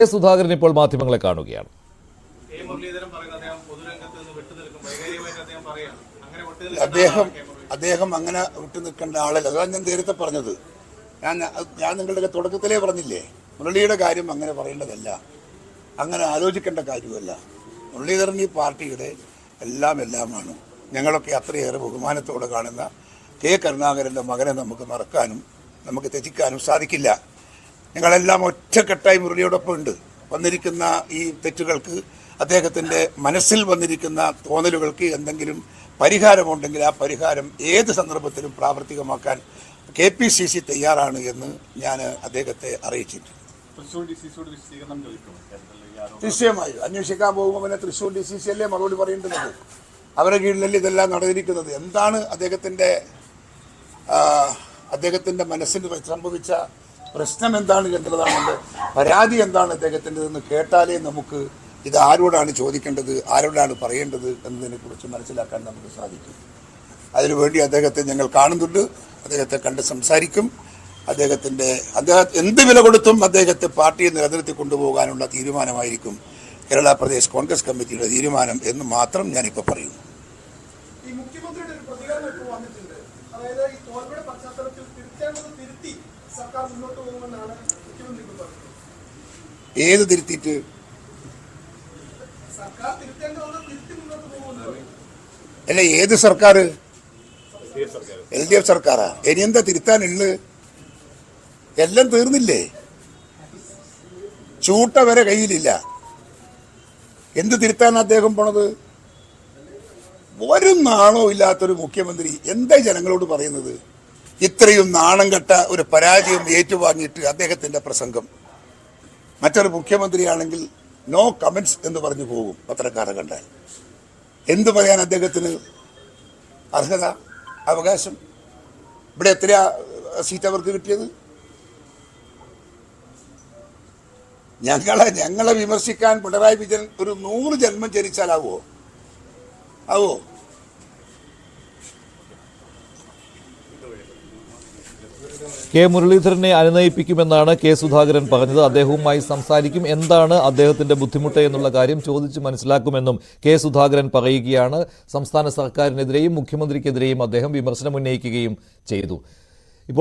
S Sudhakaran ഇപ്പോൾ മാധ്യമങ്ങളെ കാണുകയാണ്. അദ്ദേഹം അങ്ങനെ വിട്ടു നിൽക്കേണ്ട ആളല്ല. അതാണ് ഞാൻ നേരത്തെ പറഞ്ഞത്. ഞാൻ നിങ്ങളുടെ തുടക്കത്തിലേ പറഞ്ഞില്ലേ, മുരളിയുടെ കാര്യം അങ്ങനെ പറയേണ്ടതല്ല, അങ്ങനെ ആലോചിക്കേണ്ട കാര്യമല്ല. മുരളീധരൻ ഈ പാർട്ടിയുടെ എല്ലാമാണ്. ഞങ്ങളൊക്കെ അത്രയേറെ ബഹുമാനത്തോടെ കാണുന്ന കെ കരുണാകരൻ്റെ മകനെ നമുക്ക് മറക്കാനും നമുക്ക് ത്യജിക്കാനും സാധിക്കില്ല. ഞങ്ങളെല്ലാം ഒറ്റക്കെട്ടായി മുരളിയോടൊപ്പം ഉണ്ട്. വന്നിരിക്കുന്ന ഈ തെറ്റുകൾക്ക്, അദ്ദേഹത്തിൻ്റെ മനസ്സിൽ വന്നിരിക്കുന്ന തോന്നലുകൾക്ക് എന്തെങ്കിലും പരിഹാരമുണ്ടെങ്കിൽ ആ പരിഹാരം ഏത് സന്ദർഭത്തിലും പ്രാവർത്തികമാക്കാൻ KPCC തയ്യാറാണ് എന്ന് ഞാൻ അദ്ദേഹത്തെ അറിയിച്ചിട്ടുണ്ട്. നിശ്ചയമായി അന്വേഷിക്കാൻ പോകുമ്പോൾ പിന്നെ തൃശ്ശൂർ DCC അല്ലേ മറുപടി പറയേണ്ടത്. അവരുടെ കീഴിലല്ലേ ഇതെല്ലാം നടന്നിരിക്കുന്നത്. എന്താണ് അദ്ദേഹത്തിൻ്റെ മനസ്സിന് സംഭവിച്ച പ്രശ്നം എന്താണ് എന്നുള്ളതാണ്, പരാതി എന്താണ് അദ്ദേഹത്തിൻ്റെതെന്ന് കേട്ടാലേ നമുക്ക് ഇത് ആരോടാണ് ചോദിക്കേണ്ടത്, ആരോടാണ് പറയേണ്ടത് എന്നതിനെക്കുറിച്ച് മനസ്സിലാക്കാൻ നമുക്ക് സാധിക്കും. അതിനുവേണ്ടി അദ്ദേഹത്തെ ഞങ്ങൾ കാണുന്നുണ്ട്. അദ്ദേഹത്തെ കണ്ട് സംസാരിക്കും. അദ്ദേഹം എന്ത് വില കൊടുത്തും അദ്ദേഹത്തെ പാർട്ടിയെ നിലനിർത്തി കൊണ്ടുപോകാനുള്ള തീരുമാനമായിരിക്കും കേരള പ്രദേശ് കോൺഗ്രസ് കമ്മിറ്റിയുടെ തീരുമാനം എന്ന് മാത്രം ഞാനിപ്പോൾ പറയുന്നു. ഏത് തിരുത്തിയിട്ട്? അല്ല, ഏത് സർക്കാർ? LDF സർക്കാരാ? ഇനി എന്താ തിരുത്താനുള്ളത്? എല്ലാം തീർന്നില്ലേ? ചൂട്ട വരെ കയ്യിലില്ല. എന്ത് തിരുത്താൻ അദ്ദേഹം പോണത്? ഒരു നാണോ ഇല്ലാത്തൊരു മുഖ്യമന്ത്രി എന്താ ജനങ്ങളോട് പറയുന്നത്? ഇത്രയും നാണം കെട്ട ഒരു പരാജയം ഏറ്റുവാങ്ങിയിട്ട് അദ്ദേഹത്തിന്റെ പ്രസംഗം. മറ്റൊരു മുഖ്യമന്ത്രിയാണെങ്കിൽ നോ കമന്റ്സ് എന്ന് പറഞ്ഞു പോകും പത്രക്കാരെ കണ്ടാൽ. എന്ത് പറയാൻ അദ്ദേഹത്തിന് അർഹത, അവകാശം? ഇവിടെ എത്ര സീറ്റ് അവർക്ക് കിട്ടിയത്? ഞങ്ങളെ വിമർശിക്കാൻ പിണറായി വിജയൻ ഒരു 100 ജന്മം ജനിച്ചാലാവോ? കെ മുരളീധരനെ അനുനയിപ്പിക്കുമെന്നാണ് കെ സുധാകരൻ പറഞ്ഞത്. അദ്ദേഹവുമായി സംസാരിക്കും, എന്താണ് അദ്ദേഹത്തിന്റെ ബുദ്ധിമുട്ട് എന്നുള്ള കാര്യം ചോദിച്ച് മനസ്സിലാക്കുമെന്നും കെ സുധാകരൻ പറയുകയാണ്. സംസ്ഥാന സർക്കാരിനെതിരെയും മുഖ്യമന്ത്രിക്കെതിരെയും അദ്ദേഹം വിമർശനം ഉന്നയിക്കുകയും ചെയ്തു.